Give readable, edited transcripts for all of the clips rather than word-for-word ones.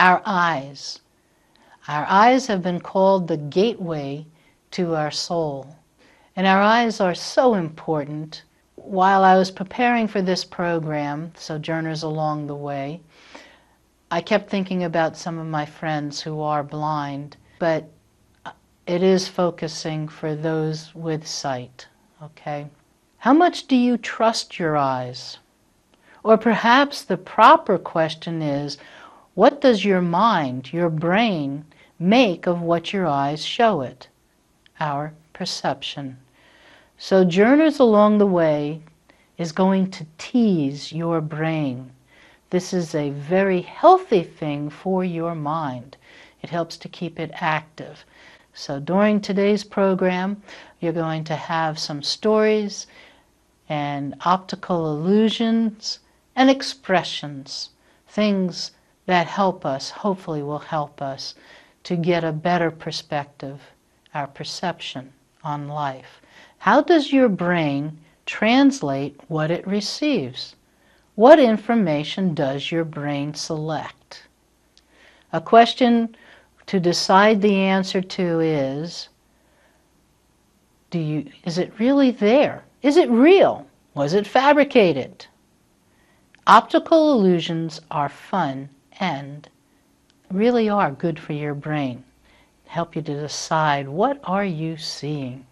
Our eyes. Our eyes have been called the gateway to our soul. And our eyes are so important. While I was preparing for this program, Sojourners Along the Way, I kept thinking about some of my friends who are blind, but it is focusing for those with sight, okay? How much do you trust your eyes? Or perhaps the proper question is, what does your mind, your brain, make of what your eyes show it? Our perception. Sojourners Along the Way is going to tease your brain. This is a very healthy thing for your mind. It helps to keep it active. So during today's program, you're going to have some stories and optical illusions and expressions, things that help us, hopefully will help us to get a better perspective, our perception on life. How does your brain translate what it receives? What information does your brain select? A question to decide the answer to is it really there? Is it real? Was it fabricated? Optical illusions are fun and really are good for your brain. Help you to decide, what are you seeing?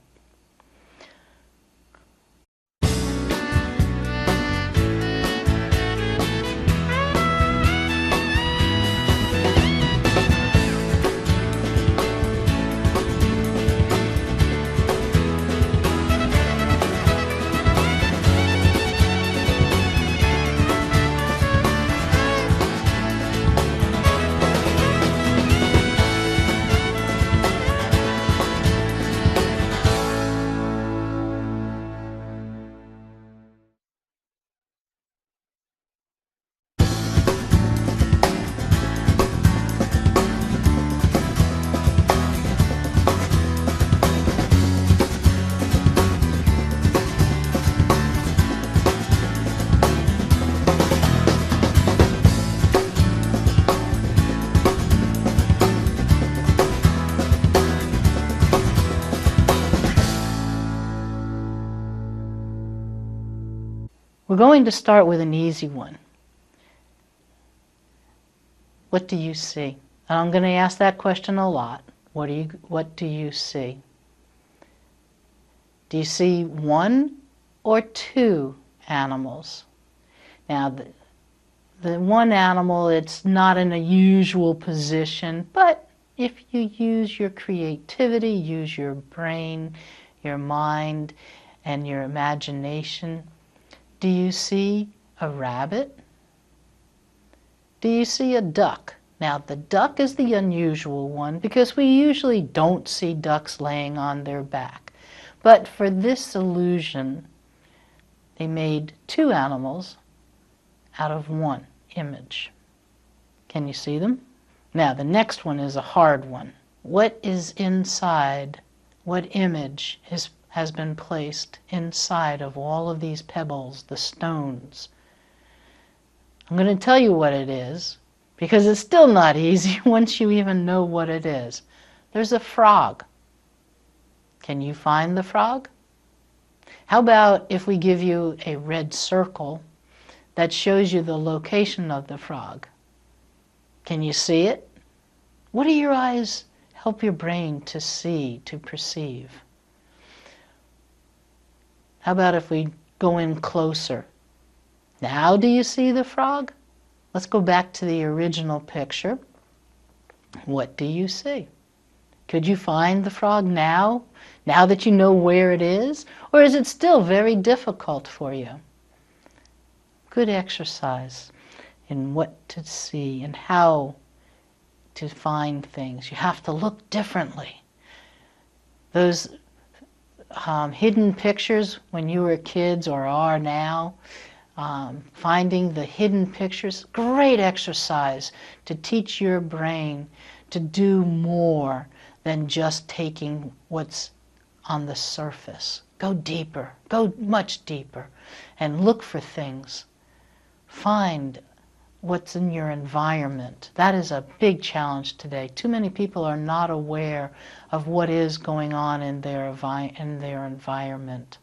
We're going to start with an easy one. What do you see? And I'm going to ask that question a lot. What do you see? Do you see one or two animals? Now, the one animal, it's not in a usual position, but if you use your creativity, use your brain, your mind, and your imagination, do you see a rabbit? Do you see a duck? Now, the duck is the unusual one because we usually don't see ducks laying on their back. But for this illusion, they made two animals out of one image. Can you see them? Now, the next one is a hard one. What is inside? What image has been placed inside of all of these pebbles, the stones? I'm going to tell you what it is, because it's still not easy once you even know what it is. There's a frog. Can you find the frog? How about if we give you a red circle that shows you the location of the frog? Can you see it? What do your eyes help your brain to see, to perceive? How about if we go in closer? Now do you see the frog? Let's go back to the original picture. What do you see? Could you find the frog now that you know where it is? Or is it still very difficult for you? Good exercise in what to see and how to find things. You have to look differently. Those hidden pictures when you were kids or are now, finding the hidden pictures, great exercise to teach your brain to do more than just taking what's on the surface. Go deeper, go much deeper, and look for things. Find what's in your environment. That is a big challenge today. Too many people are not aware of what is going on in their environment.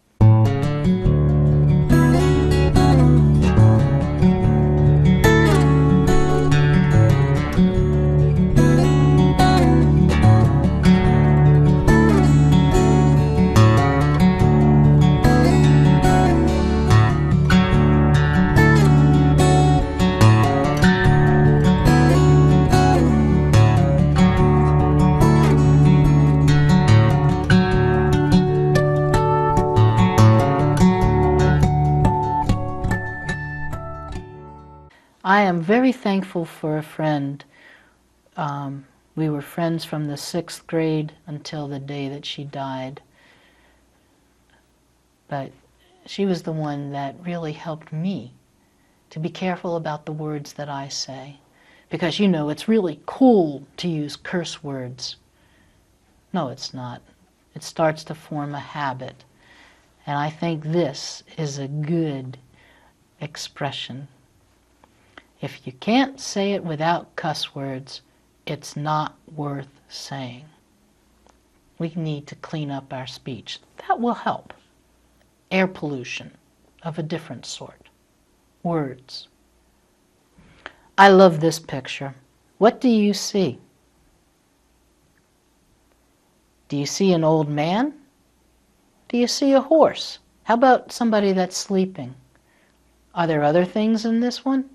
I am very thankful for a friend. We were friends from the 6th grade until the day that she died. But she was the one that really helped me to be careful about the words that I say. Because, you know, it's really cool to use curse words. No, it's not. It starts to form a habit. And I think this is a good expression. If you can't say it without cuss words, it's not worth saying. We need to clean up our speech. That will help. Air pollution of a different sort. Words. I love this picture. What do you see? Do you see an old man? Do you see a horse? How about somebody that's sleeping? Are there other things in this one?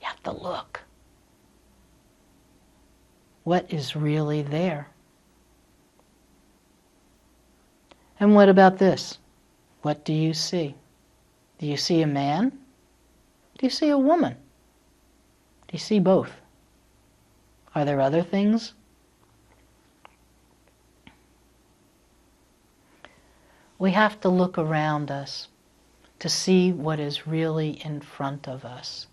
You have to look. What is really there? And what about this? What do you see? Do you see a man? Do you see a woman? Do you see both? Are there other things? We have to look around us to see what is really in front of us.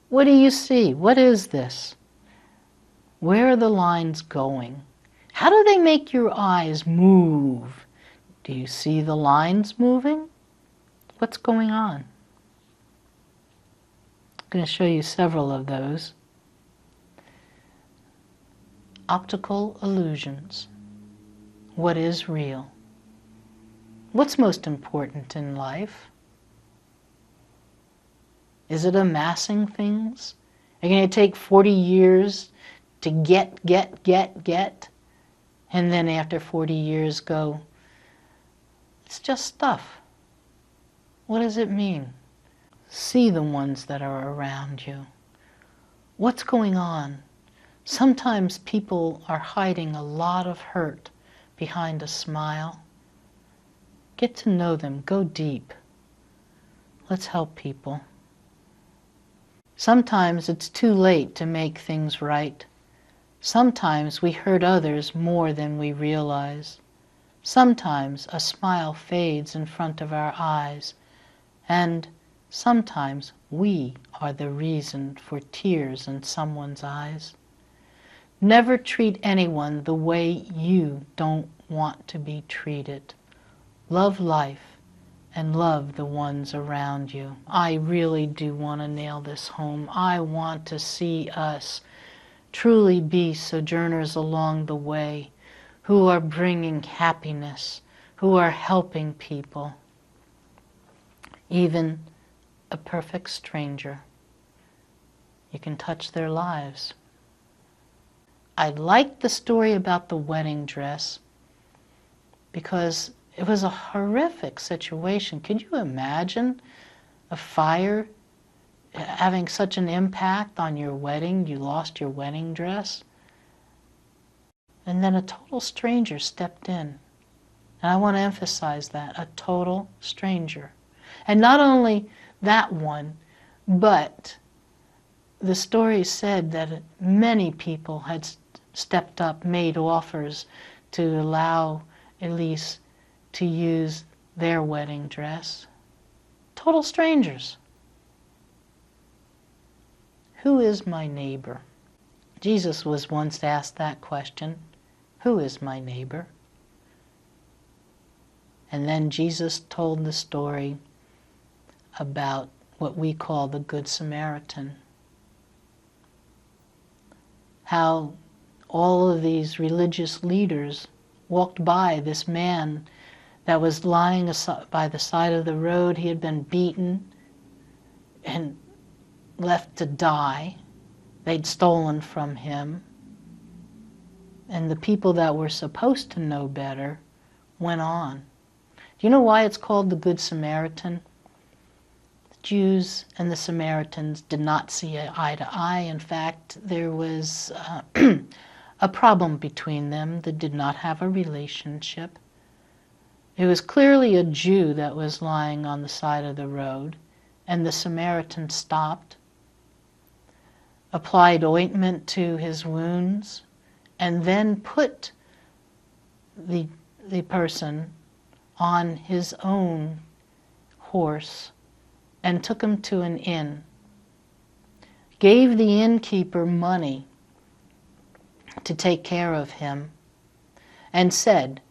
What do you see? What is this? Where are the lines going? How do they make your eyes move? Do you see the lines moving? What's going on? I'm going to show you several of those. Optical illusions. What is real? What's most important in life? Is it amassing things? Are you going to take 40 years to get, and then after 40 years go, it's just stuff. What does it mean? See the ones that are around you. What's going on? Sometimes people are hiding a lot of hurt behind a smile. Get to know them. Go deep. Let's help people. Sometimes it's too late to make things right. Sometimes we hurt others more than we realize. Sometimes a smile fades in front of our eyes, and sometimes we are the reason for tears in someone's eyes. Never treat anyone the way you don't want to be treated. Love life and love the ones around you. I really do want to nail this home. I want to see us truly be sojourners along the way, who are bringing happiness, who are helping people, even a perfect stranger. You can touch their lives. I liked the story about the wedding dress because it was a horrific situation. Could you imagine a fire having such an impact on your wedding? You lost your wedding dress. And then a total stranger stepped in. And I want to emphasize that, a total stranger. And not only that one, but the story said that many people had stepped up, made offers to allow Elise to use their wedding dress. Total strangers. Who is my neighbor? Jesus was once asked that question. Who is my neighbor? And then Jesus told the story about what we call the Good Samaritan. How all of these religious leaders walked by this man that was lying by the side of the road. He had been beaten and left to die. They'd stolen from him. And the people that were supposed to know better went on. Do you know why it's called the Good Samaritan? The Jews and the Samaritans did not see eye to eye. In fact, there was a problem between them. They did not have a relationship. It was clearly a Jew that was lying on the side of the road, and the Samaritan stopped, applied ointment to his wounds, and then put the person on his own horse and took him to an inn, gave the innkeeper money to take care of him, and said,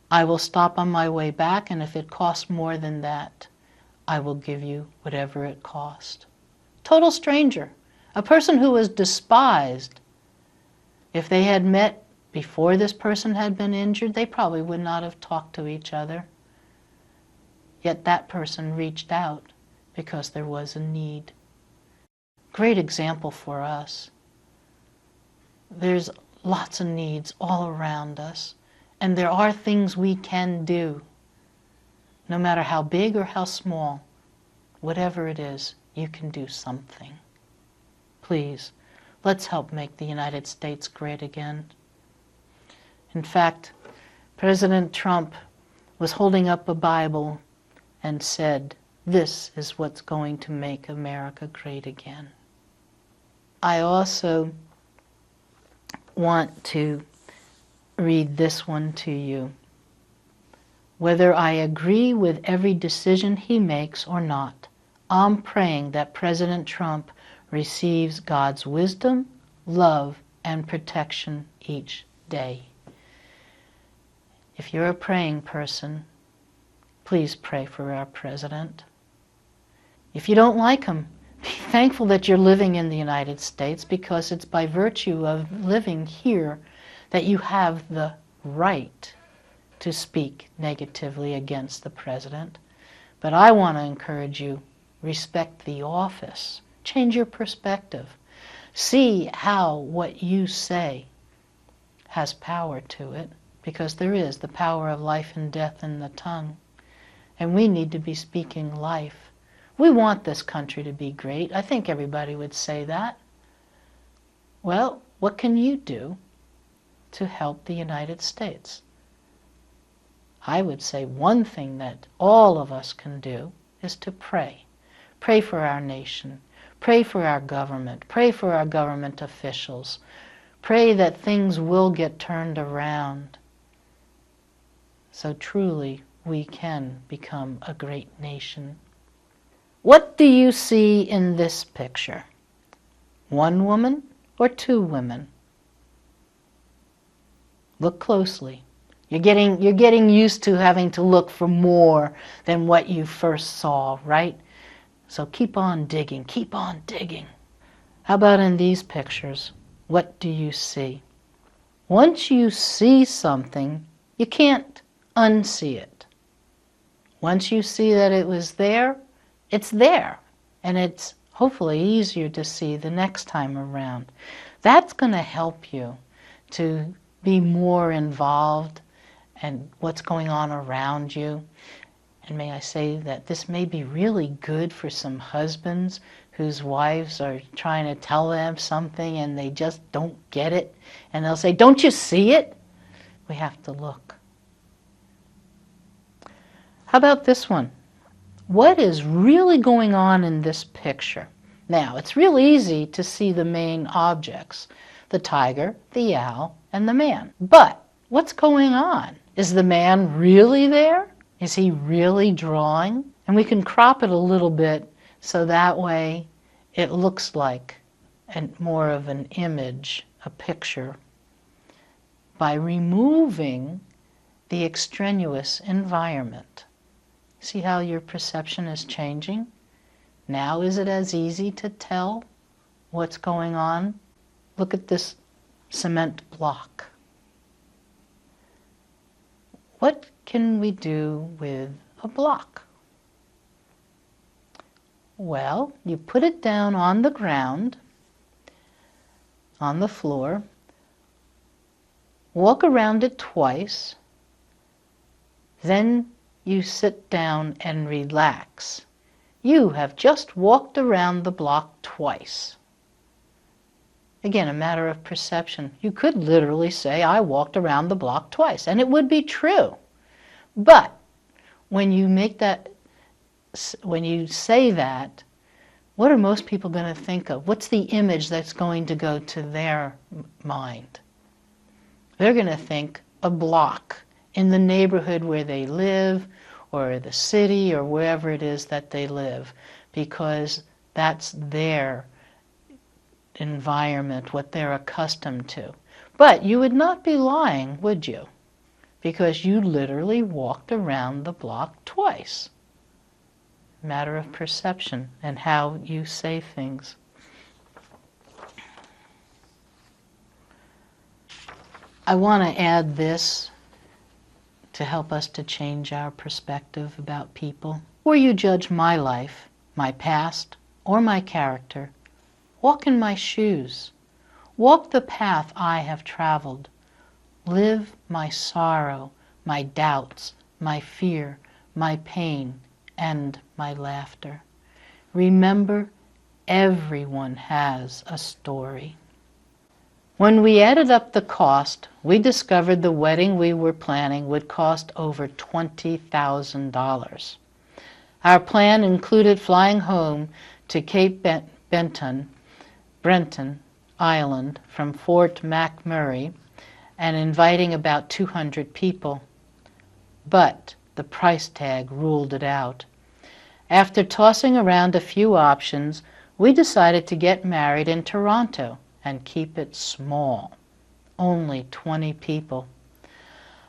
I will stop on my way back, and if it costs more than that, I will give you whatever it cost. Total stranger, a person who was despised. If they had met before this person had been injured, they probably would not have talked to each other. Yet that person reached out because there was a need. Great example for us. There's lots of needs all around us, and there are things we can do. No matter how big or how small, whatever it is, you can do something. Please, let's help make the United States great again. In fact, President Trump was holding up a Bible and said, this is what's going to make America great again. I also want to read this one to you. Whether I agree with every decision he makes or not, I'm praying that President Trump receives God's wisdom, love, and protection each day. If you're a praying person, please pray for our president. If you don't like him, be thankful that you're living in the United States, because it's by virtue of living here that you have the right to speak negatively against the president. But I want to encourage you, respect the office. Change your perspective. See how what you say has power to it, because there is the power of life and death in the tongue. And we need to be speaking life. We want this country to be great. I think everybody would say that. Well, what can you do to help the United States? I would say one thing that all of us can do is to pray. Pray for our nation. Pray for our government. Pray for our government officials. Pray that things will get turned around, so truly we can become a great nation. What do you see in this picture? One woman or two women? Look closely. You're getting used to having to look for more than what you first saw, right? So keep on digging, keep on digging. How about in these pictures? What do you see? Once you see something, you can't unsee it. Once you see that it was there, it's there. And it's hopefully easier to see the next time around. That's going to help you to be more involved in what's going on around you. And may I say that this may be really good for some husbands whose wives are trying to tell them something and they just don't get it. And they'll say, "Don't you see it?" We have to look. How about this one? What is really going on in this picture? Now, it's real easy to see the main objects, the tiger, the owl, and the man. But what's going on? Is the man really there? Is he really drawing? And we can crop it a little bit so that way it looks like more of an image, a picture, by removing the extraneous environment. See how your perception is changing? Now is it as easy to tell what's going on? Look at this cement block. What can we do with a block? Well, you put it down on the ground, on the floor, walk around it twice, then you sit down and relax. You have just walked around the block twice. Again, a matter of perception. You could literally say, "I walked around the block twice," and it would be true. But when you say that, what are most people going to think of? What's the image that's going to go to their mind? They're going to think a block in the neighborhood where they live, or the city, or wherever it is that they live, because that's their environment, what they're accustomed to. But you would not be lying, would you? Because you literally walked around the block twice. Matter of perception and how you say things. I want to add this to help us to change our perspective about people. Before you judge my life, my past, or my character, walk in my shoes. Walk the path I have traveled. Live my sorrow, my doubts, my fear, my pain, and my laughter. Remember, everyone has a story. When we added up the cost, we discovered the wedding we were planning would cost over $20,000. Our plan included flying home to Cape Brenton Island from Fort McMurray and inviting about 200 people. But the price tag ruled it out. After tossing around a few options, we decided to get married in Toronto and keep it small, only 20 people.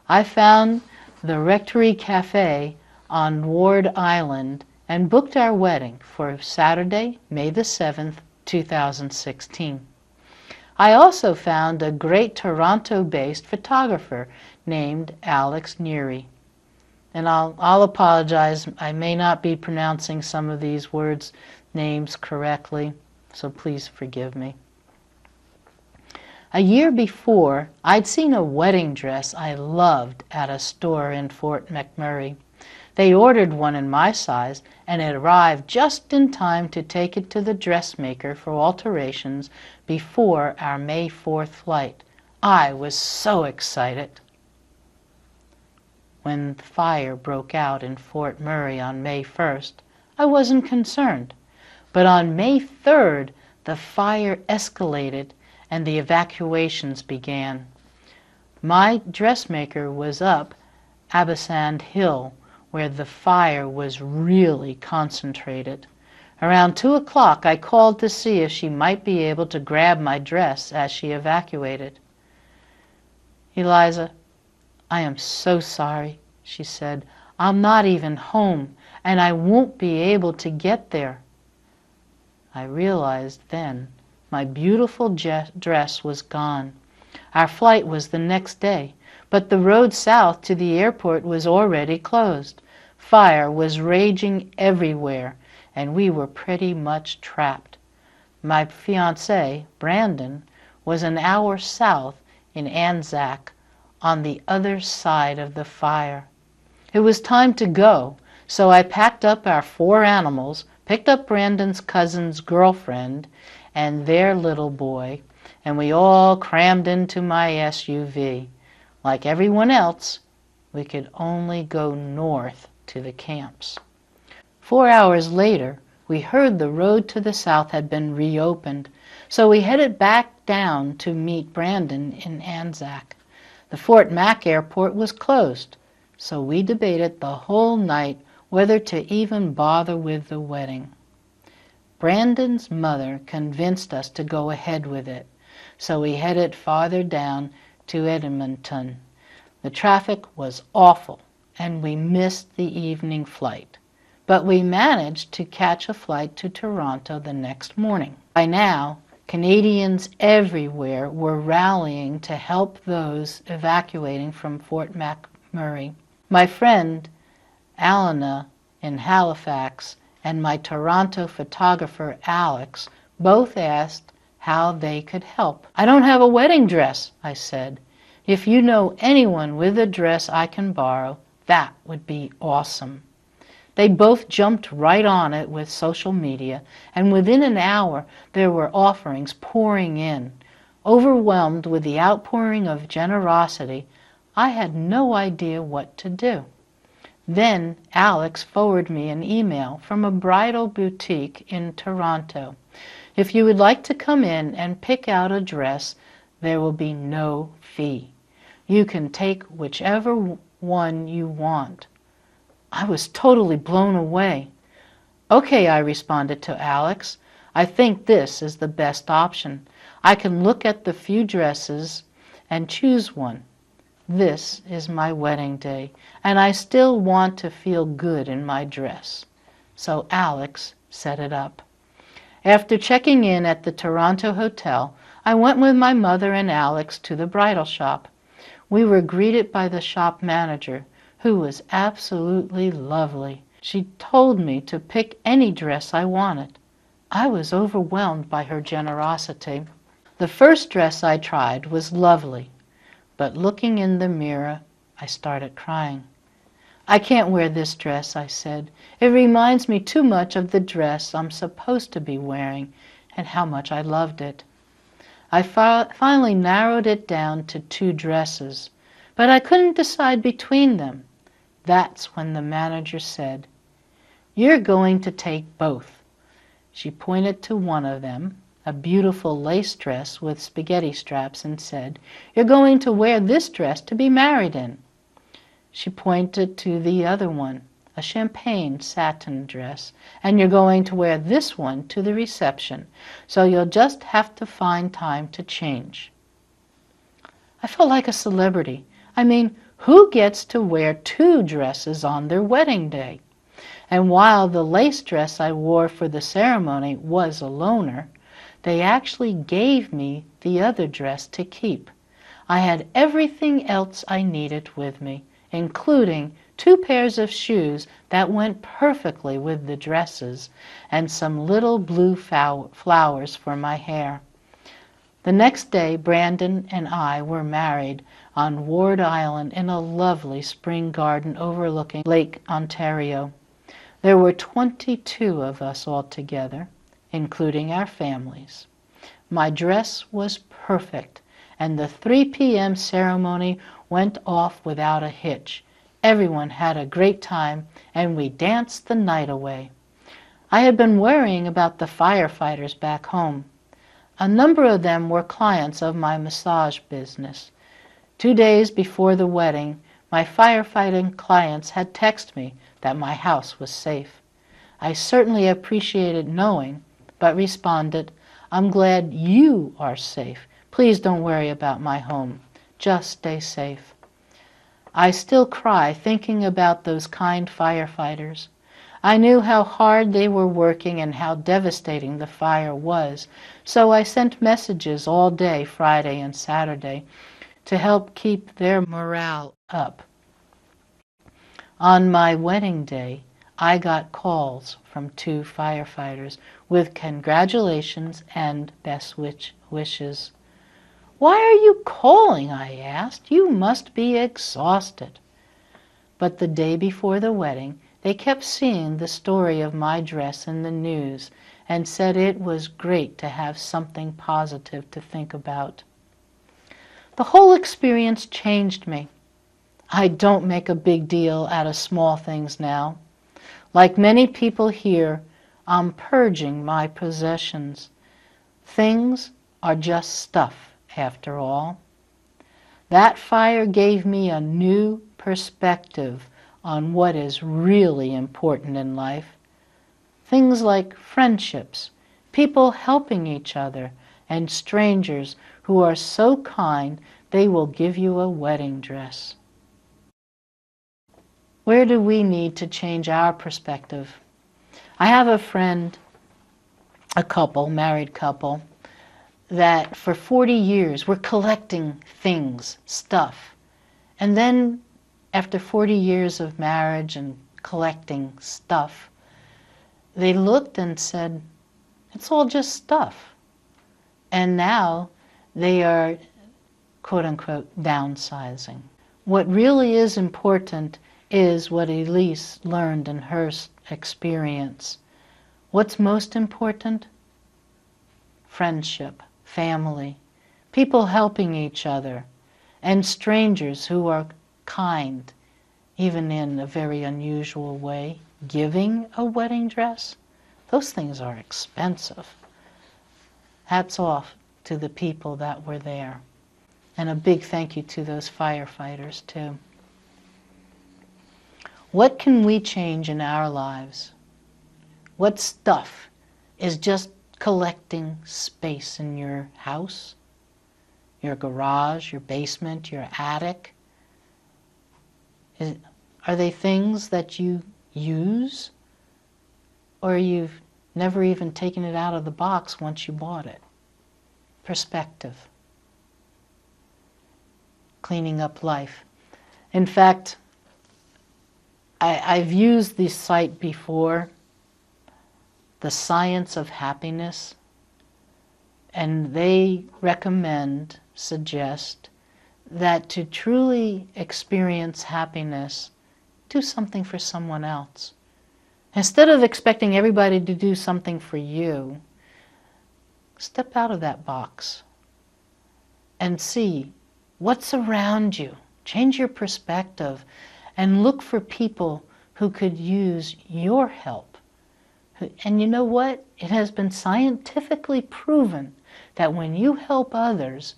I found the Rectory Cafe on Ward Island and booked our wedding for Saturday, May the 7th, 2016. I also found a great Toronto-based photographer named Alex Neary. And I'll apologize, I may not be pronouncing some of these names correctly, so please forgive me. A year before, I'd seen a wedding dress I loved at a store in Fort McMurray. They ordered one in my size, and it arrived just in time to take it to the dressmaker for alterations before our May 4th flight. I was so excited. When the fire broke out in Fort Murray on May 1st, I wasn't concerned. But on May 3rd, the fire escalated and the evacuations began. My dressmaker was up Abasand Hill, where the fire was really concentrated. Around 2 o'clock, I called to see if she might be able to grab my dress as she evacuated. "Eliza, I am so sorry," she said. "I'm not even home, and I won't be able to get there." I realized then my beautiful dress was gone. Our flight was the next day, but the road south to the airport was already closed. Fire was raging everywhere, and we were pretty much trapped. My fiancé, Brandon, was an hour south in Anzac on the other side of the fire. It was time to go, so I packed up our 4 animals, picked up Brandon's cousin's girlfriend and their little boy, and we all crammed into my SUV. Like everyone else, we could only go north to the camps. 4 hours later, we heard the road to the south had been reopened, so we headed back down to meet Brandon in Anzac. The Fort Mac airport was closed, so we debated the whole night whether to even bother with the wedding. Brandon's mother convinced us to go ahead with it, so we headed farther down to Edmonton. The traffic was awful, and we missed the evening flight. But we managed to catch a flight to Toronto the next morning. By now, Canadians everywhere were rallying to help those evacuating from Fort McMurray. My friend Alana in Halifax and my Toronto photographer Alex both asked how they could help. "I don't have a wedding dress," I said. "If you know anyone with a dress I can borrow, that would be awesome." They both jumped right on it with social media, and within an hour there were offerings pouring in. Overwhelmed with the outpouring of generosity, I had no idea what to do. Then Alex forwarded me an email from a bridal boutique in Toronto. "If you would like to come in and pick out a dress, there will be no fee. You can take whichever one you want." I was totally blown away. "Okay," I responded to Alex. "I think this is the best option. I can look at the few dresses and choose one. This is my wedding day, and I still want to feel good in my dress." So Alex set it up. After checking in at the Toronto hotel, I went with my mother and Alex to the bridal shop. We were greeted by the shop manager, who was absolutely lovely. She told me to pick any dress I wanted. I was overwhelmed by her generosity. The first dress I tried was lovely, but looking in the mirror, I started crying. "I can't wear this dress," I said. "It reminds me too much of the dress I'm supposed to be wearing and how much I loved it." I finally narrowed it down to 2 dresses, but I couldn't decide between them. That's when the manager said, "You're going to take both." She pointed to one of them, a beautiful lace dress with spaghetti straps, and said, "You're going to wear this dress to be married in." She pointed to the other one, a champagne satin dress, "and you're going to wear this one to the reception, so you'll just have to find time to change." I felt like a celebrity. I mean, who gets to wear 2 dresses on their wedding day? And while the lace dress I wore for the ceremony was a loaner, they actually gave me the other dress to keep. I had everything else I needed with me, including 2 pairs of shoes that went perfectly with the dresses, and some little blue flowers for my hair. The next day, Brandon and I were married on Ward Island in a lovely spring garden overlooking Lake Ontario. There were 22 of us altogether, including our families. My dress was perfect, and the 3 p.m. ceremony went off without a hitch. Everyone had a great time, and we danced the night away. I had been worrying about the firefighters back home. A number of them were clients of my massage business. 2 days before the wedding, my firefighting clients had texted me that my house was safe. I certainly appreciated knowing, but responded, "I'm glad you are safe. Please don't worry about my home. Just stay safe." I still cry thinking about those kind firefighters. I knew how hard they were working and how devastating the fire was, so I sent messages all day Friday and Saturday to help keep their morale up. On my wedding day, I got calls from 2 firefighters with congratulations and best wishes. "Why are you calling?" I asked. "You must be exhausted." But the day before the wedding, they kept seeing the story of my dress in the news and said it was great to have something positive to think about. The whole experience changed me. I don't make a big deal out of small things now. Like many people here, I'm purging my possessions. Things are just stuff, after all. That fire gave me a new perspective on what is really important in life. Things like friendships, people helping each other, and strangers who are so kind they will give you a wedding dress. Where do we need to change our perspective? I have a friend, a couple, married couple, that for 40 years were collecting things, stuff. And then after 40 years of marriage and collecting stuff, they looked and said, it's all just stuff. And now they are, quote unquote, downsizing. What really is important is what Elise learned in her experience. What's most important? Friendship, family, people helping each other, and strangers who are kind, even in a very unusual way. Giving a wedding dress, those things are expensive. Hats off to the people that were there. And a big thank you to those firefighters, too. What can we change in our lives? What stuff is just collecting space in your house, your garage, your basement, your attic? Are they things that you use, or you've never even taken it out of the box once you bought it? Perspective. Cleaning up life. In fact, I've used this site before, The Science of Happiness, and they suggest that to truly experience happiness, do something for someone else. Instead of expecting everybody to do something for you, step out of that box and see what's around you. Change your perspective and look for people who could use your help. And you know what? It has been scientifically proven that when you help others,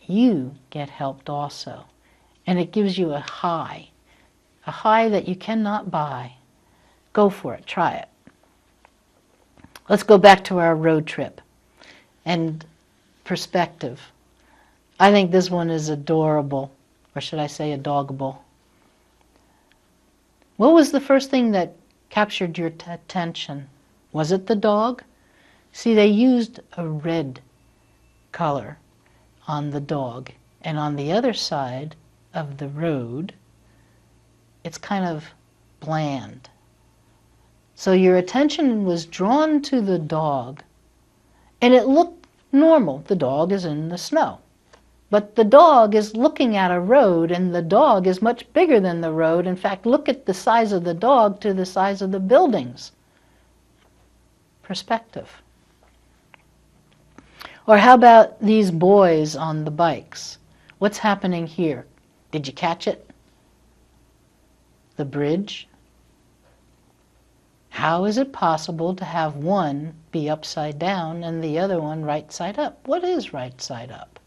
you get helped also. And it gives you a high that you cannot buy. Go for it. Try it. Let's go back to our road trip and perspective. I think this one is adorable, or should I say adogable. What was the first thing that captured your attention? Was it the dog? See, they used a red color on the dog, and on the other side of the road, it's kind of bland. So your attention was drawn to the dog, and it looked normal. The dog is in the snow. But the dog is looking at a road, and the dog is much bigger than the road. In fact, look at the size of the dog to the size of the buildings. Perspective. Or how about these boys on the bikes? What's happening here? Did you catch it? The bridge. How is it possible to have one be upside down and the other one right side up? What is right side up?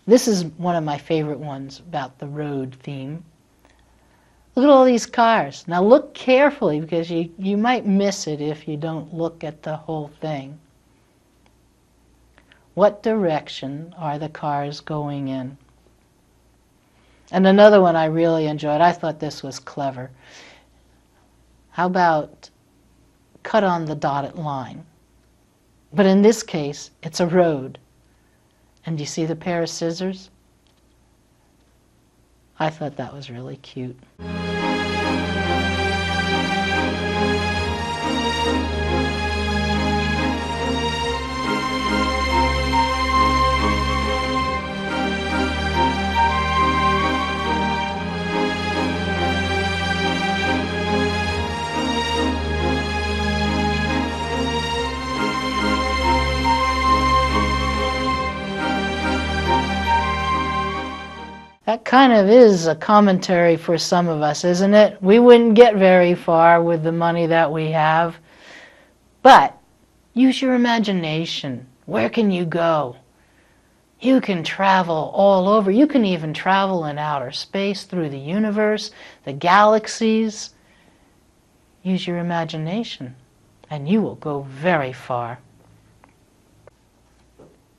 This is one of my favorite ones about the road theme. Look at all these cars. Now look carefully, because you might miss it if you don't look at the whole thing. What direction are the cars going in? And another one I really enjoyed, I thought this was clever. How about cut on the dotted line? But in this case, it's a road. And do you see the pair of scissors? I thought that was really cute. That kind of is a commentary for some of us, isn't it? We wouldn't get very far with the money that we have. But use your imagination. Where can you go? You can travel all over. You can even travel in outer space, through the universe, the galaxies. Use your imagination, and you will go very far.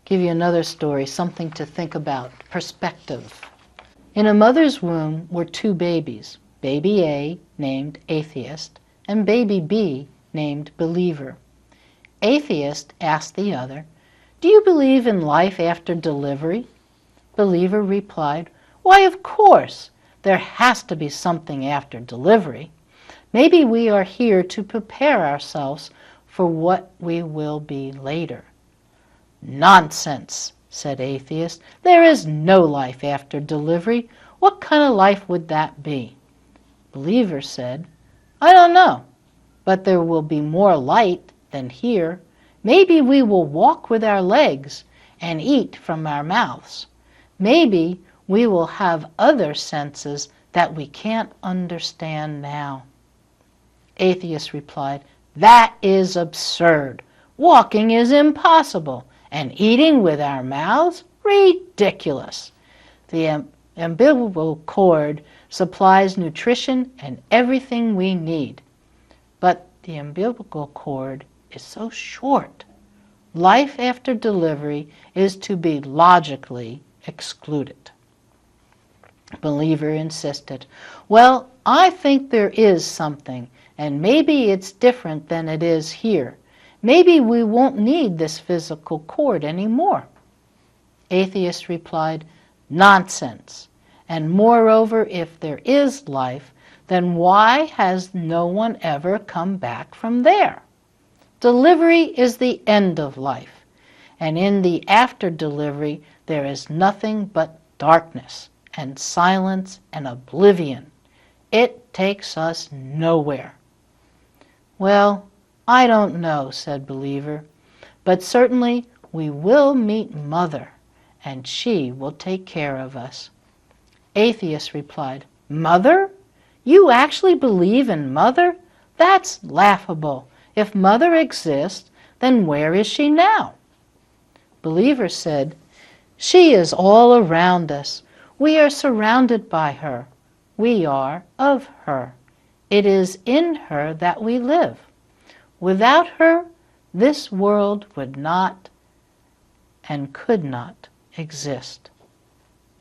Give you another story, something to think about, perspective. In a mother's womb were two babies, baby A, named Atheist, and baby B, named Believer. Atheist asked the other, "Do you believe in life after delivery?" Believer replied, "Why, of course. There has to be something after delivery. Maybe we are here to prepare ourselves for what we will be later." "Nonsense," said Atheist. "There is no life after delivery. What kind of life would that be?" Believer said, "I don't know, but there will be more light than here. Maybe we will walk with our legs and eat from our mouths. Maybe we will have other senses that we can't understand now." Atheist replied, "That is absurd. Walking is impossible, and eating with our mouths? Ridiculous. The umbilical cord supplies nutrition and everything we need. But the umbilical cord is so short. Life after delivery is to be logically excluded." Believer insisted, "Well, I think there is something, and maybe it's different than it is here. Maybe we won't need this physical cord anymore." Atheist replied, "Nonsense. And moreover, if there is life, then why has no one ever come back from there? Delivery is the end of life, and in the after delivery there is nothing but darkness and silence and oblivion. It takes us nowhere." "Well, I don't know," said Believer, "but certainly we will meet Mother, and she will take care of us." Atheist replied, "Mother? You actually believe in Mother? That's laughable. If Mother exists, then where is she now?" Believer said, "She is all around us. We are surrounded by her. We are of her. It is in her that we live. Without her, this world would not and could not exist."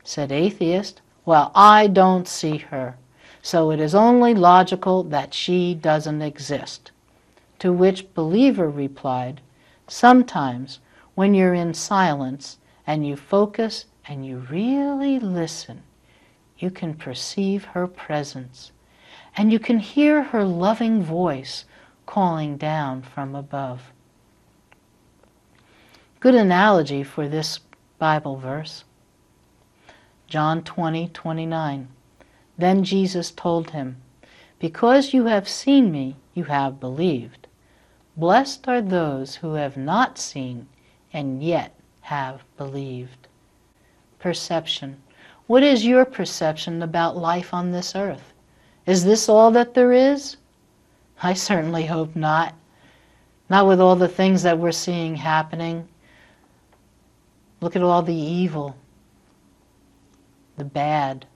Said Atheist, "Well, I don't see her, so it is only logical that she doesn't exist." To which Believer replied, "Sometimes when you're in silence and you focus and you really listen, you can perceive her presence, and you can hear her loving voice calling down from above." Good analogy for this Bible verse. John 20:29. Then Jesus told him, "Because you have seen me, you have believed. Blessed are those who have not seen and yet have believed." Perception. What is your perception about life on this earth? Is this all that there is? I certainly hope not. Not with all the things that we're seeing happening. Look at all the evil, the bad.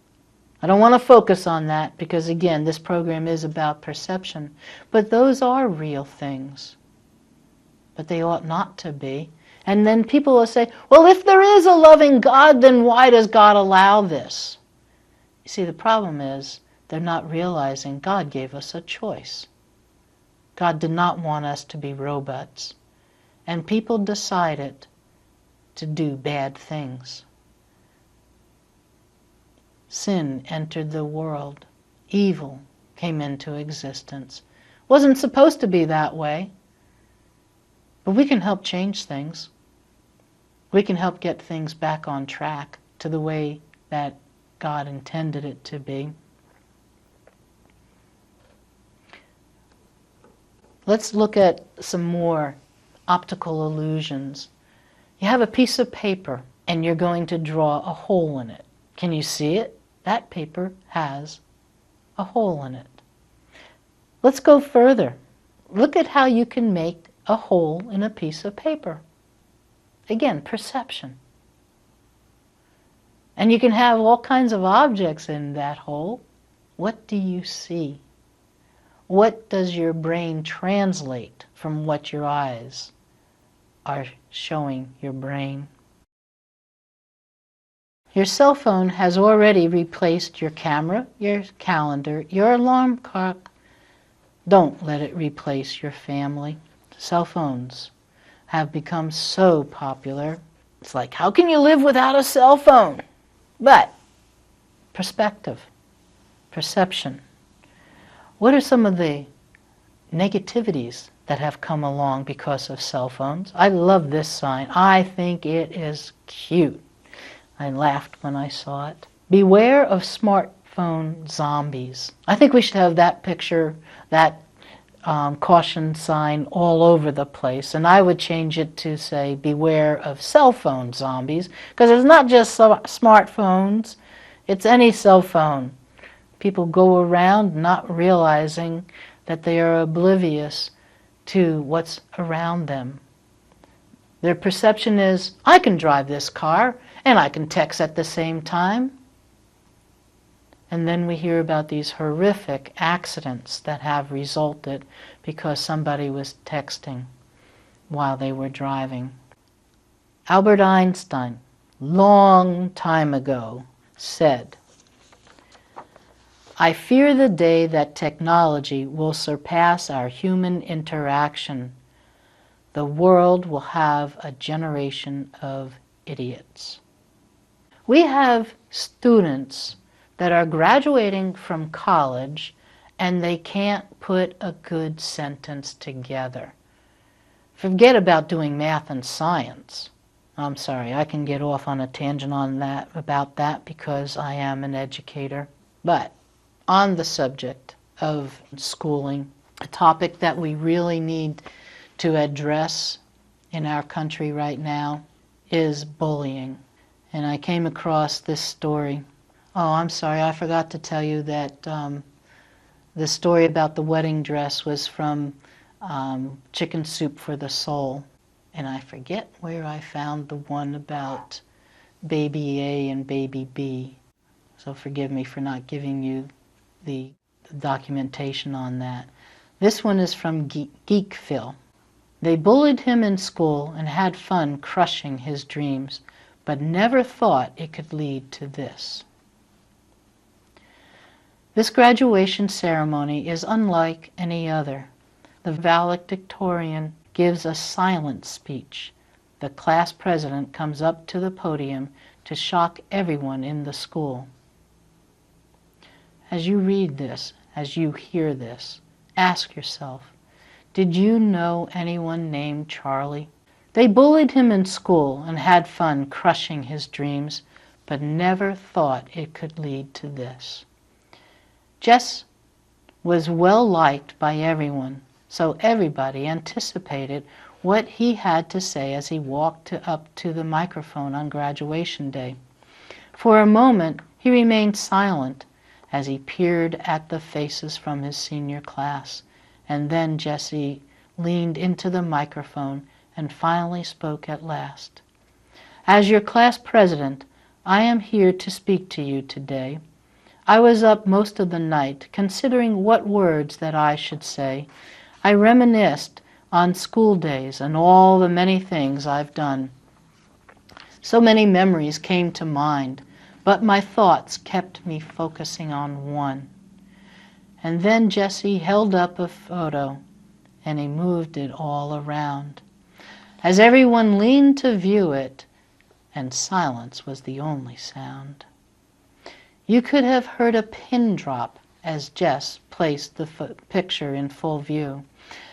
I don't want to focus on that because, again, this program is about perception. But those are real things. But they ought not to be. And then people will say, "Well, if there is a loving God, then why does God allow this?" You see, the problem is they're not realizing God gave us a choice. God did not want us to be robots. And people decided to do bad things. Sin entered the world. Evil came into existence. Wasn't supposed to be that way. But we can help change things. We can help get things back on track to the way that God intended it to be. Let's look at some more optical illusions. You have a piece of paper and you're going to draw a hole in it. Can you see it? That paper has a hole in it. Let's go further. Look at how you can make a hole in a piece of paper. Again, perception. And you can have all kinds of objects in that hole. What do you see? What does your brain translate from what your eyes are showing your brain? Your cell phone has already replaced your camera, your calendar, your alarm clock. Don't let it replace your family. Cell phones have become so popular. It's like, how can you live without a cell phone? But perspective, perception. What are some of the negativities that have come along because of cell phones? I love this sign. I think it is cute. I laughed when I saw it. Beware of smartphone zombies. I think we should have that picture, that caution sign all over the place. And I would change it to say, beware of cell phone zombies, because it's not just smartphones, it's any cell phone. People go around not realizing that they are oblivious to what's around them. Their perception is, I can drive this car and I can text at the same time. And then we hear about these horrific accidents that have resulted because somebody was texting while they were driving. Albert Einstein, long time ago, said, I fear the day that technology will surpass our human interaction. The world will have a generation of idiots. We have students that are graduating from college and they can't put a good sentence together. Forget about doing math and science. I'm sorry, I can get off on a tangent on that about that because I am an educator. But on the subject of schooling, a topic that we really need to address in our country right now is bullying. And I came across this story. Oh, I'm sorry, I forgot to tell you that the story about the wedding dress was from Chicken Soup for the Soul. And I forget where I found the one about baby A and baby B. So forgive me for not giving you the documentation on that. This one is from Geekville. They bullied him in school and had fun crushing his dreams, but never thought it could lead to this. This graduation ceremony is unlike any other. The valedictorian gives a silent speech. The class president comes up to the podium to shock everyone in the school. As you read this, as you hear this, ask yourself, did you know anyone named Charlie? They bullied him in school and had fun crushing his dreams, but never thought it could lead to this. Jess was well liked by everyone, so everybody anticipated what he had to say as he walked up to the microphone on graduation day. For a moment, he remained silent as he peered at the faces from his senior class, and then Jesse leaned into the microphone and finally spoke at last. As your class president, I am here to speak to you today. I was up most of the night considering what words that I should say. I reminisced on school days and all the many things I've done. So many memories came to mind, but my thoughts kept me focusing on one. And then Jesse held up a photo and he moved it all around. As everyone leaned to view it, and silence was the only sound. You could have heard a pin drop as Jess placed the picture in full view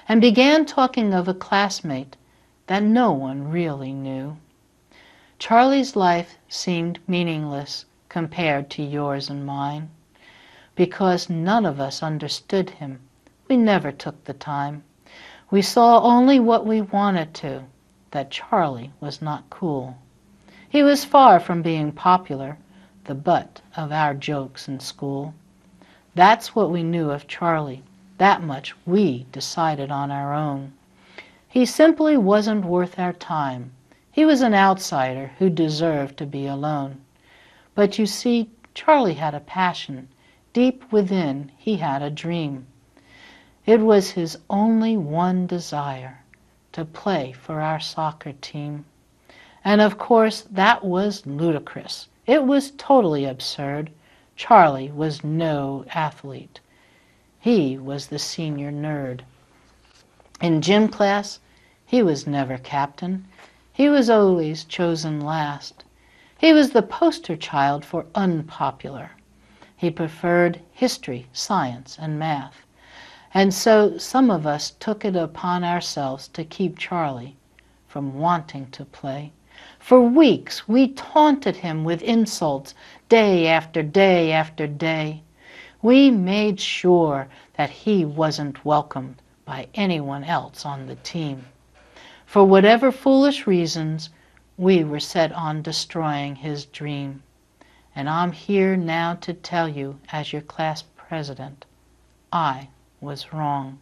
and began talking of a classmate that no one really knew. Charlie's life seemed meaningless compared to yours and mine. Because none of us understood him, we never took the time. We saw only what we wanted to, that Charlie was not cool. He was far from being popular, the butt of our jokes in school. That's what we knew of Charlie. That much we decided on our own. He simply wasn't worth our time. He was an outsider who deserved to be alone. But you see, Charlie had a passion. Deep within, he had a dream. It was his only one desire, to play for our soccer team. And of course, that was ludicrous. It was totally absurd. Charlie was no athlete. He was the senior nerd. In gym class, he was never captain. He was always chosen last. He was the poster child for unpopular. He preferred history, science, and math. And so some of us took it upon ourselves to keep Charlie from wanting to play. For weeks we taunted him with insults, day after day after day. We made sure that he wasn't welcomed by anyone else on the team. For whatever foolish reasons, we were set on destroying his dream. And I'm here now to tell you, as your class president, I was wrong.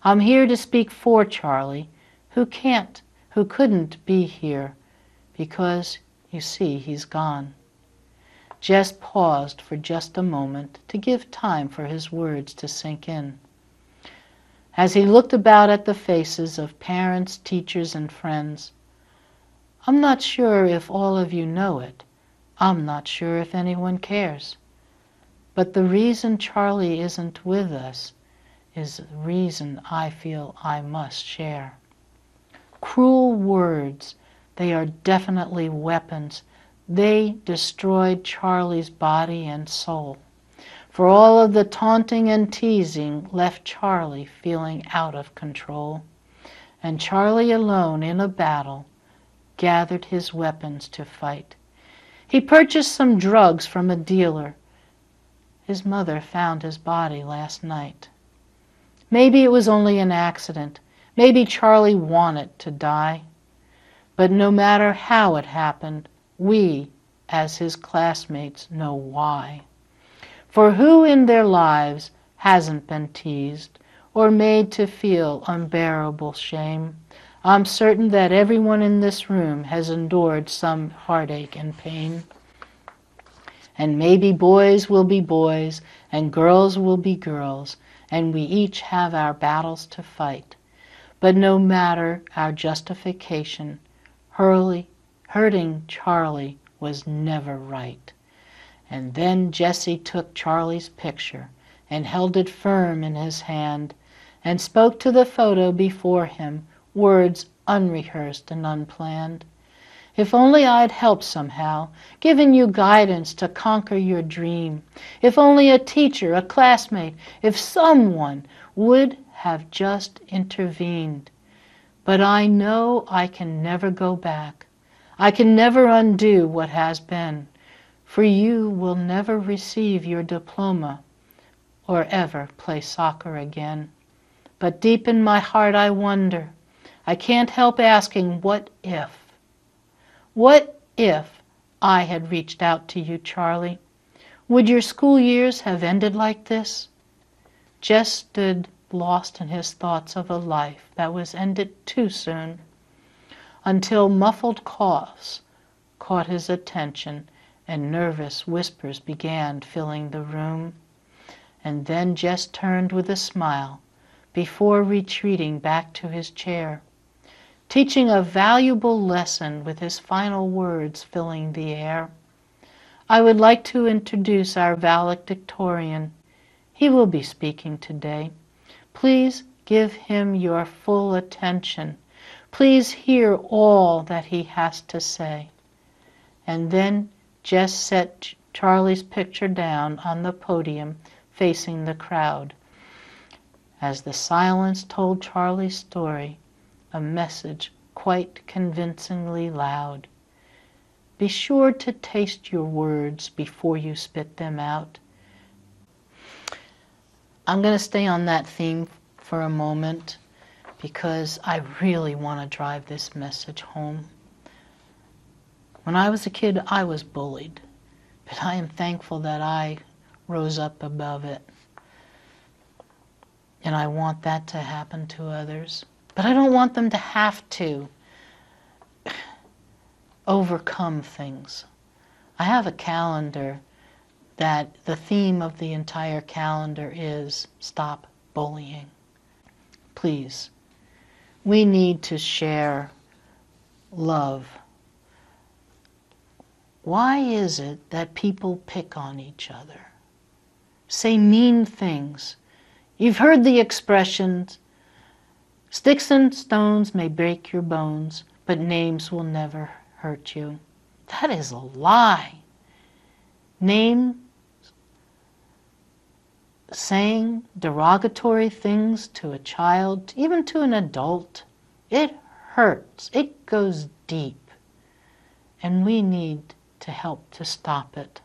I'm here to speak for Charlie, who couldn't be here, because, you see, he's gone. Jess paused for just a moment to give time for his words to sink in. As he looked about at the faces of parents, teachers, and friends, I'm not sure if all of you know it. I'm not sure if anyone cares. But the reason Charlie isn't with us is the reason I feel I must share. Cruel words, they are definitely weapons. They destroyed Charlie's body and soul. For all of the taunting and teasing left Charlie feeling out of control. And Charlie alone in a battle gathered his weapons to fight. He purchased some drugs from a dealer. His mother found his body last night. Maybe it was only an accident. Maybe Charlie wanted to die. But no matter how it happened, we, as his classmates, know why. For who in their lives hasn't been teased or made to feel unbearable shame? I'm certain that everyone in this room has endured some heartache and pain. And maybe boys will be boys and girls will be girls, and we each have our battles to fight. But no matter our justification, hurting Charlie was never right. And then Jesse took Charlie's picture and held it firm in his hand and spoke to the photo before him, words unrehearsed and unplanned. If only I'd helped somehow, given you guidance to conquer your dream. If only a teacher, a classmate, if someone would have just intervened. But I know I can never go back. I can never undo what has been. For you will never receive your diploma or ever play soccer again. But deep in my heart I wonder, I can't help asking, what if? What if I had reached out to you, Charlie? Would your school years have ended like this? Jess stood lost in his thoughts of a life that was ended too soon, until muffled coughs caught his attention and nervous whispers began filling the room. And then Jess turned with a smile before retreating back to his chair, teaching a valuable lesson with his final words filling the air. I would like to introduce our valedictorian. He will be speaking today. Please give him your full attention. Please hear all that he has to say. And then Jess set Charlie's picture down on the podium facing the crowd. As the silence told Charlie's story, a message quite convincingly loud. Be sure to taste your words before you spit them out. I'm going to stay on that theme for a moment because I really want to drive this message home. When I was a kid, I was bullied. But I am thankful that I rose up above it. And I want that to happen to others. But I don't want them to have to overcome things. I have a calendar that the theme of the entire calendar is stop bullying. Please, we need to share love. Why is it that people pick on each other? Say mean things. You've heard the expressions, sticks and stones may break your bones, but names will never hurt you. That is a lie. Saying derogatory things to a child, even to an adult, it hurts. It goes deep. And we need to help to stop it.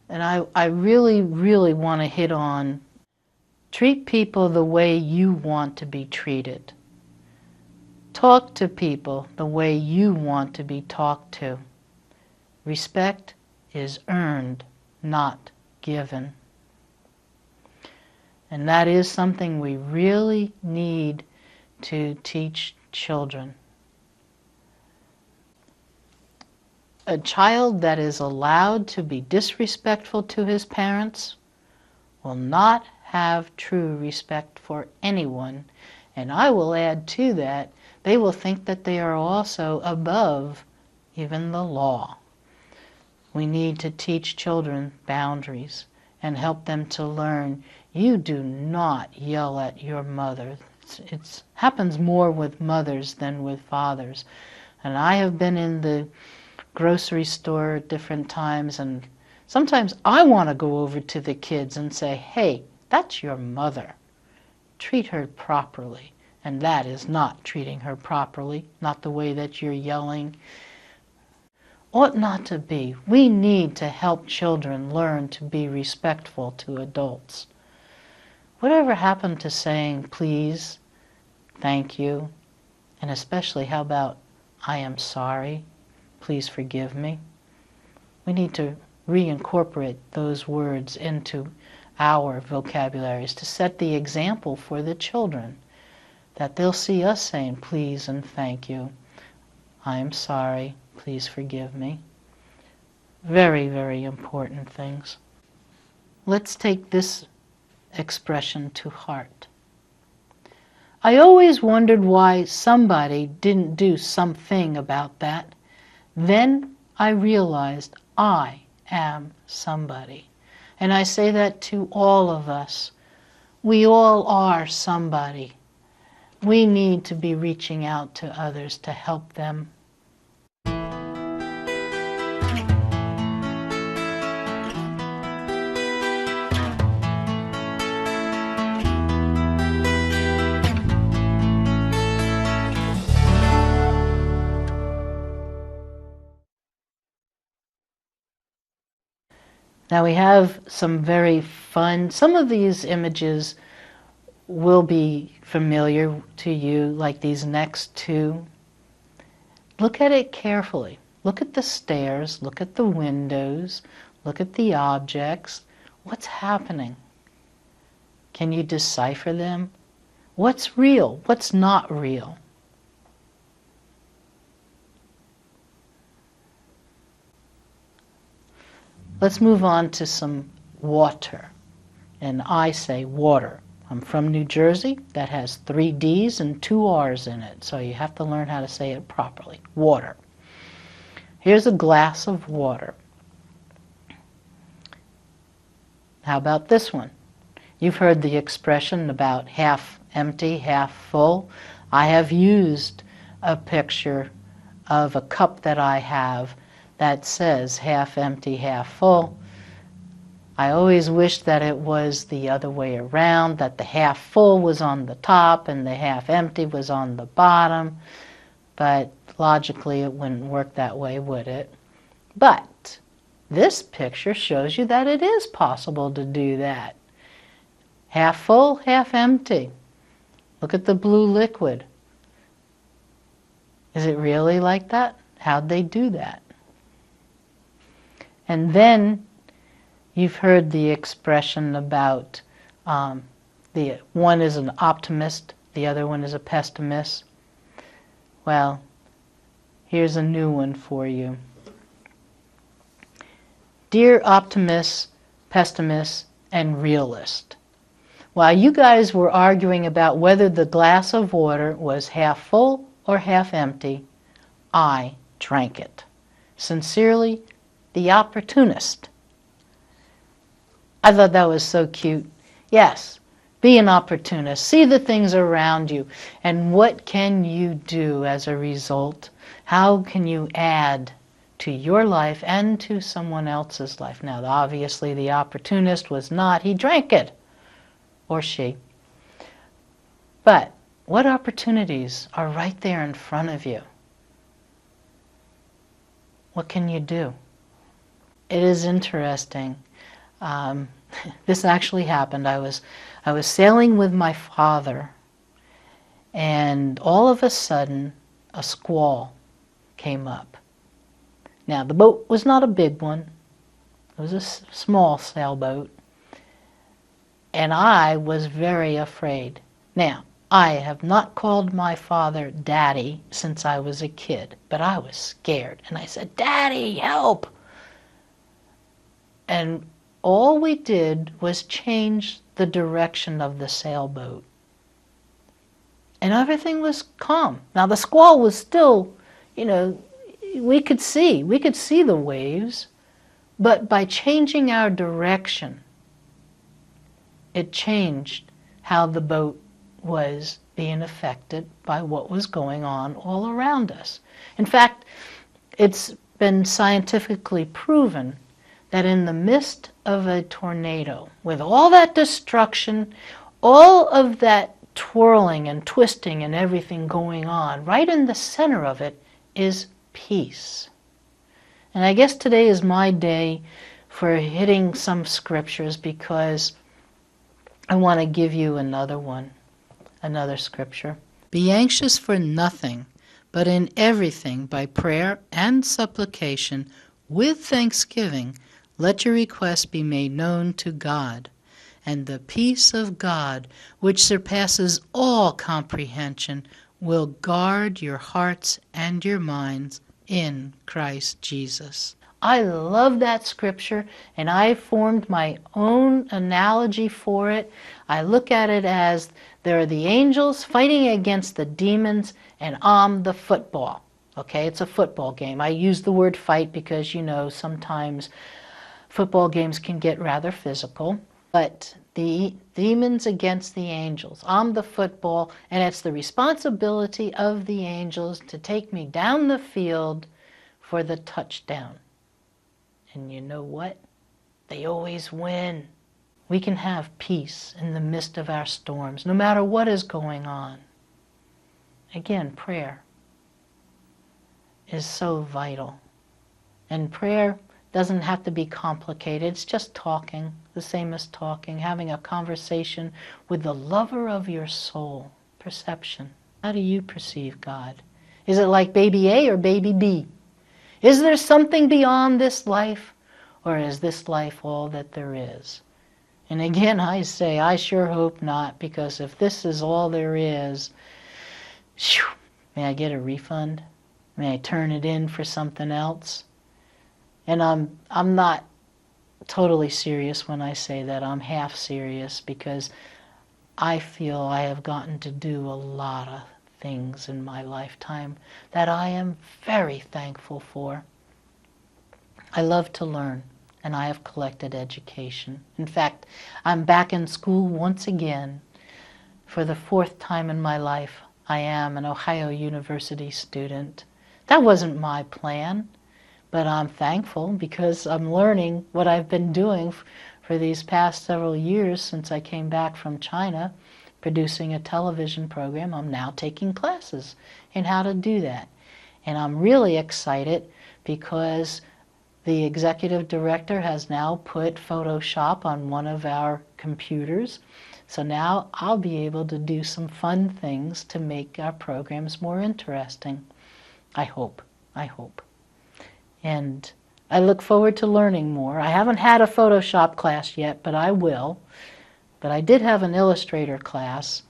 And I really, really want to hit on treat people the way you want to be treated. Talk to people the way you want to be talked to. Respect is earned, not given. And that is something we really need to teach children. A child that is allowed to be disrespectful to his parents will not have true respect for anyone. And I will add to that, they will think that they are also above even the law. We need to teach children boundaries and help them to learn you do not yell at your mother. It happens more with mothers than with fathers. And I have been in the grocery store at different times, and sometimes I want to go over to the kids and say, hey, that's your mother. Treat her properly. And that is not treating her properly, not the way that you're yelling. Ought not to be. We need to help children learn to be respectful to adults. Whatever happened to saying please, thank you, and especially how about I am sorry, please forgive me? We need to reincorporate those words into our vocabularies to set the example for the children, that they'll see us saying please and thank you. I am sorry, please forgive me. Very, very important things. Let's take this expression to heart. I always wondered why somebody didn't do something about that. Then I realized I am somebody. And I say that to all of us. We all are somebody. We need to be reaching out to others to help them. Now we have some very fun, some of these images will be familiar to you, like these next two. Look at it carefully. Look at the stairs, look at the windows, look at the objects. What's happening? Can you decipher them? What's real? What's not real? Let's move on to some water. And I say water. I'm from New Jersey. That has 3 D's and 2 R's in it. So you have to learn how to say it properly. Water. Here's a glass of water. How about this one? You've heard the expression about half empty, half full. I have used a picture of a cup that I have that says half empty, half full. I always wished that it was the other way around, that the half full was on the top and the half empty was on the bottom, but logically it wouldn't work that way, would it? But this picture shows you that it is possible to do that. Half full, half empty. Look at the blue liquid. Is it really like that? How'd they do that? And then you've heard the expression about the one is an optimist, the other one is a pessimist. Well, here's a new one for you. Dear optimist, pessimist, and realist, while you guys were arguing about whether the glass of water was half full or half empty, I drank it. Sincerely, the opportunist. I thought that was so cute. Yes, be an opportunist. See the things around you. And what can you do as a result? How can you add to your life and to someone else's life? Now, obviously, the opportunist was not. He drank it. Or she. But what opportunities are right there in front of you? What can you do? It is interesting. This actually happened. I was sailing with my father, and all of a sudden, a squall came up. Now, the boat was not a big one. It was a small sailboat. And I was very afraid. Now, I have not called my father Daddy since I was a kid, but I was scared. And I said, Daddy, help! And all we did was change the direction of the sailboat. And everything was calm. Now, the squall was still, we could see the waves, but by changing our direction, it changed how the boat was being affected by what was going on all around us. In fact, it's been scientifically proven that in the midst of a tornado, with all that destruction, all of that twirling and twisting and everything going on, right in the center of it is peace. And I guess today is my day for hitting some scriptures, because I want to give you another one, another scripture. Be anxious for nothing, but in everything by prayer and supplication with thanksgiving, let your requests be made known to God. And the peace of God, which surpasses all comprehension, will guard your hearts and your minds in Christ Jesus. I love that scripture, and I formed my own analogy for it. I look at it as there are the angels fighting against the demons, and I'm the football. Okay, it's a football game. I use the word fight because, sometimes football games can get rather physical. But the demons against the angels. I'm the football, and it's the responsibility of the angels to take me down the field for the touchdown. And you know what? They always win. We can have peace in the midst of our storms, no matter what is going on. Again, prayer is so vital. And prayer doesn't have to be complicated. It's just talking, the same as talking, having a conversation with the lover of your soul. Perception. How do you perceive God? Is it like baby A or baby B? Is there something beyond this life, or is this life all that there is? And again, I say, I sure hope not, because if this is all there is, may I get a refund? May I turn it in for something else? And I'm not totally serious when I say that. I'm half serious, because I feel I have gotten to do a lot of things in my lifetime that I am very thankful for. I love to learn, and I have collected education. In fact, I'm back in school once again. For the 4th time in my life, I am an Ohio University student. That wasn't my plan, but I'm thankful because I'm learning what I've been doing for these past several years since I came back from China, producing a television program. I'm now taking classes in how to do that. And I'm really excited because the executive director has now put Photoshop on one of our computers. So now I'll be able to do some fun things to make our programs more interesting. I hope. And I look forward to learning more. I haven't had a Photoshop class yet, but I will. But I did have an Illustrator class.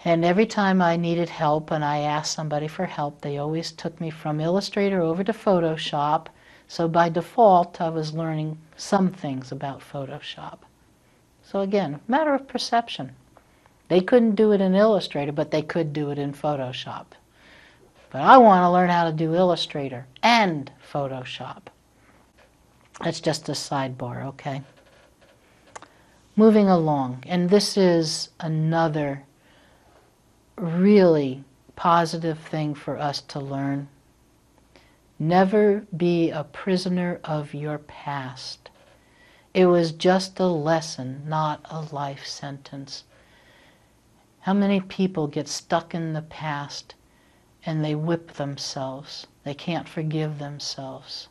And every time I needed help and I asked somebody for help, they always took me from Illustrator over to Photoshop. So by default, I was learning some things about Photoshop. So again, matter of perception. They couldn't do it in Illustrator, but they could do it in Photoshop. But I want to learn how to do Illustrator and Photoshop. That's just a sidebar, okay? Moving along, and this is another really positive thing for us to learn. Never be a prisoner of your past. It was just a lesson, not a life sentence. How many people get stuck in the past and they whip themselves? They can't forgive themselves.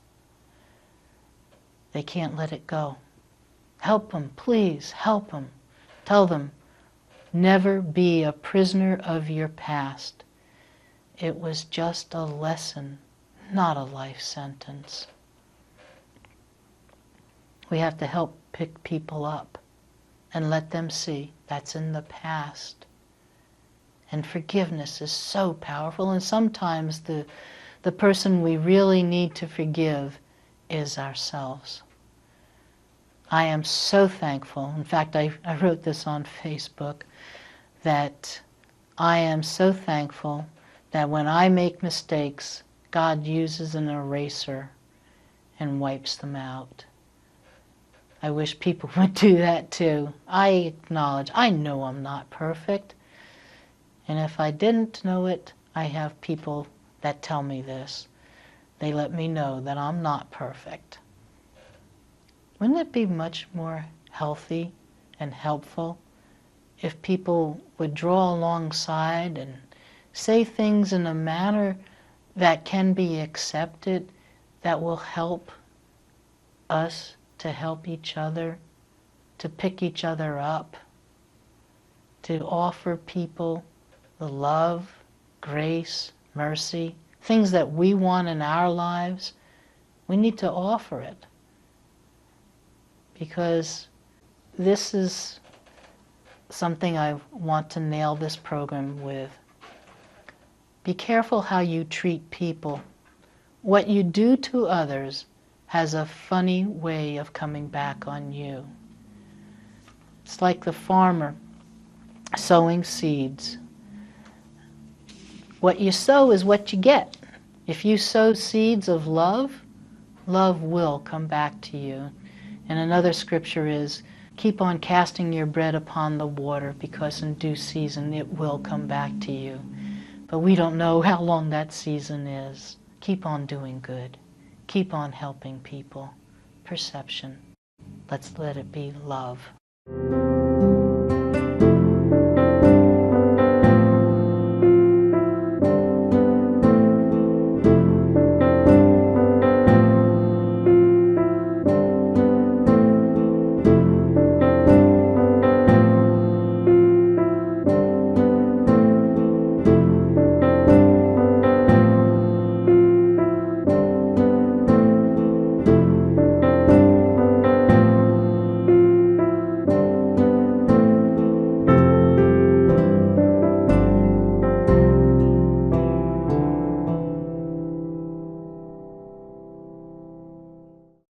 They can't let it go. Help them, please, help them. Tell them, never be a prisoner of your past. It was just a lesson, not a life sentence. We have to help pick people up and let them see that's in the past. And forgiveness is so powerful, and sometimes the person we really need to forgive is ourselves. I am so thankful. In fact, I wrote this on Facebook, that I am so thankful that when I make mistakes, God uses an eraser and wipes them out. I wish people would do that too. I acknowledge, I know I'm not perfect. And if I didn't know it, I have people that tell me this. They let me know that I'm not perfect. Wouldn't it be much more healthy and helpful if people would draw alongside and say things in a manner that can be accepted, that will help us to help each other, to pick each other up, to offer people the love, grace, mercy, things that we want in our lives? We need to offer it. Because this is something I want to nail this program with. Be careful how you treat people. What you do to others has a funny way of coming back on you. It's like the farmer sowing seeds. What you sow is what you get. If you sow seeds of love, love will come back to you. And another scripture is, keep on casting your bread upon the water, because in due season it will come back to you. But we don't know how long that season is. Keep on doing good. Keep on helping people. Perception. Let's let it be love.